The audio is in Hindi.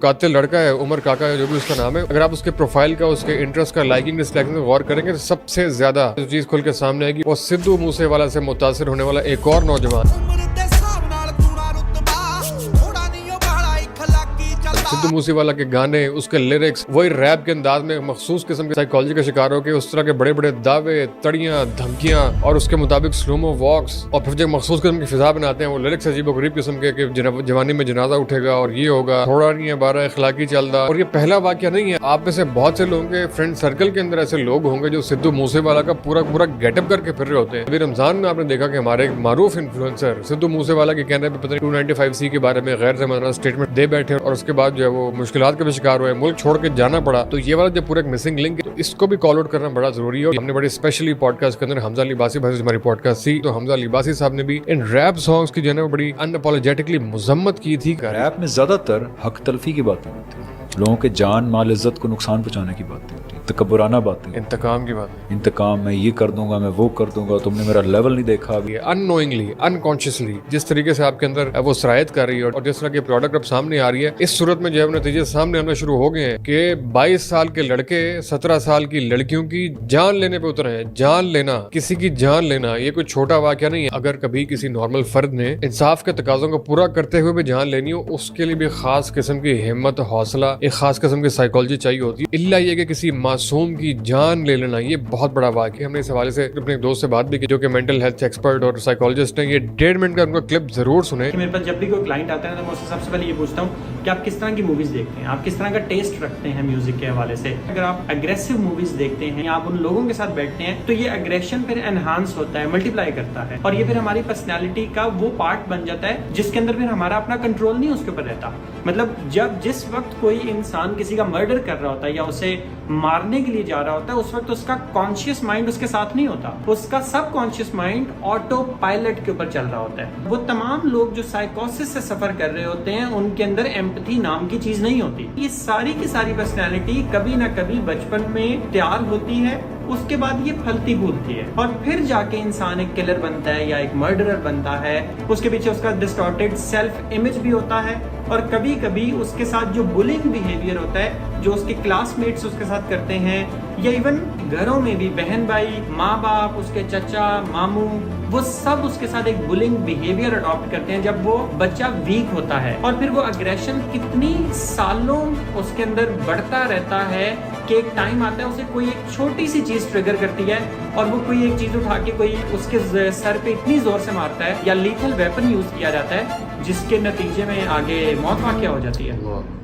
कातिल लड़का है, उमर काका है, जो भी उसका नाम है। अगर आप उसके प्रोफाइल का, उसके इंटरेस्ट का, लाइकिंग डिसलाइकिंग का गौर करेंगे तो सबसे ज्यादा जो चीज खुल के सामने आएगी वो सिद्धू मूसेवाला से मुतासिर होने वाला एक और नौजवान। सिद्धू मूसेवाला के गाने, उसके लिरिक्स, वही रैप के अंदाज में मखसूस किस्म की साइकोलॉजी का शिकार होकर उस तरह के बड़े बड़े दावे, तड़ियां, धमकियां और उसके मुताबिक स्लोमो वॉक्स और फिर जो मखसूस किस्म की फिजा बनाते हैं वो लिरिक्स अजीबोगरीब किस्म के कि जवानी में जनाजा उठेगा और ये होगा, थोड़ा नहीं है 12 इखलाकी चलदा। और ये पहला वाकया नहीं है, आप में से बहुत से लोगों के फ्रेंड सर्कल के अंदर ऐसे लोग होंगे जो सिद्धू मूसेवाला का पूरा पूरा गेटअप करके फिर रहे होते हैं। अभी रमजान में आपने देखा कि हमारे एक मारूफ इन्फ्लुएंसर सिद्धू मूसेवाला के कहने पे पता नहीं 295C के बारे में गैर ज़माना स्टेटमेंट दे बैठे और उसके बाद जो है वो मुश्किलात का भी शिकार हुए, मुल्क छोड़ के जाना पड़ा। तो ये वाला जो पूरा मिसिंग लिंक है, तो इसको भी कॉल आउट करना बड़ा जरूरी है। हमने बड़े स्पेशली पॉडकास्ट के अंदर हमजा लिबासी भाई से हमारी पॉडकास्ट थी, तो हमजा लिबासी साहब ने भी इन रैप सॉन्ग्स की जो है बड़ी अनअपोलोजेटिकली मजम्मत की थी। रैप में ज्यादातर हक तलफी की बातें होती हैं, लोगों के जान माल इज्जत को नुकसान पहुंचाने की बातें होती हैं, तकब्बुराना बातें, इंतकाम की बात, इंतकाम मैं ये कर दूंगा, मैं वो कर दूंगा, तुमने मेरा लेवल नहीं देखा। अभी अननोइंगली, अनकॉन्शियसली जिस तरीके से आपके अंदर वो सरायत कर रही है और जिस तरह की प्रोडक्ट अब सामने आ रही है, इस सूरत में जो है नतीजे सामने आना शुरू हो गए हैं कि 22 साल के लड़के 17 साल की लड़कियों की जान लेने पे उतरे हैं। जान लेना, किसी की जान लेना, ये कोई छोटा वाकया नहीं है। अगर कभी किसी नॉर्मल फर्द ने इंसाफ के तकाजों को पूरा करते हुए भी जान लेनी हो, उसके लिए भी खास किस्म की हिम्मत, हौसला, एक खास किस्म की साइकोलॉजी चाहिए होती है। इल्ला ये कि किसी मासूम की जान ले लेना, ये बहुत बड़ा वाकया। हमने इस हवाले से अपने दोस्त से बात भी की जो कि मेंटल हेल्थ एक्सपर्ट और साइकोलॉजिस्ट हैं। ये 1.5 मिनट का उनका क्लिप जरूर सुने। मेरे पास जब भी कोई क्लाइंट आता है तो मैं उससे सबसे पहले ये पूछता हूँ कि आप किस तरह की मूवीज देखते हैं, आप किस तरह का टेस्ट रखते हैं म्यूजिक के हवाले से। अगर आप अग्रेसिव मूवीज देखते हैं या आप उन लोगों के साथ बैठते हैं तो ये अग्रेशन फिर एनहांस होता है, मल्टीप्लाई करता है और ये फिर हमारी पर्सनैलिटी का वो पार्ट बन जाता है जिसके अंदर फिर हमारा अपना कंट्रोल नहीं उसके ऊपर रहता। मतलब जिस वक्त कोई इंसान किसी का मर्डर कर रहा होता है या उसे मारने के लिए जा रहा होता है, उस वक्त उसका कॉन्शियस माइंड उसके साथ नहीं होता, उसका सब कॉन्शियस माइंड ऑटो पायलट के ऊपर चल रहा होता है। वो तमाम लोग जो साइकोसिस से सफर कर रहे होते हैं उनके अंदर एम्पैथी नाम की चीज नहीं होती। ये सारी की सारी पर्सनैलिटी कभी ना कभी बचपन में तैयार होती है, उसके बाद ये फलती फूलती है और फिर जाके इंसान एक किलर बनता है या एक मर्डरर बनता है। उसके पीछे उसका डिस्टॉर्टेड सेल्फ इमेज भी होता है और कभी कभी उसके साथ जो बुलिंग बिहेवियर होता है जो उसके क्लासमेट्स उसके साथ करते हैं या इवन घरों में भी बहन भाई, माँ बाप, उसके चचा, मामू, वो सब उसके साथ एक बुलिंग बिहेवियर अडॉप्ट करते हैं जब वो बच्चा वीक होता है। और फिर वो अग्रेशन कितनी सालों उसके अंदर बढ़ता रहता है कि एक टाइम आता है उसे कोई एक छोटी सी चीज ट्रिगर करती है और वो कोई एक चीज उठा के कोई उसके सर पे इतनी जोर से मारता है या लीथल वेपन यूज किया जाता है जिसके नतीजे में आगे मौत वाक़या हो जाती है।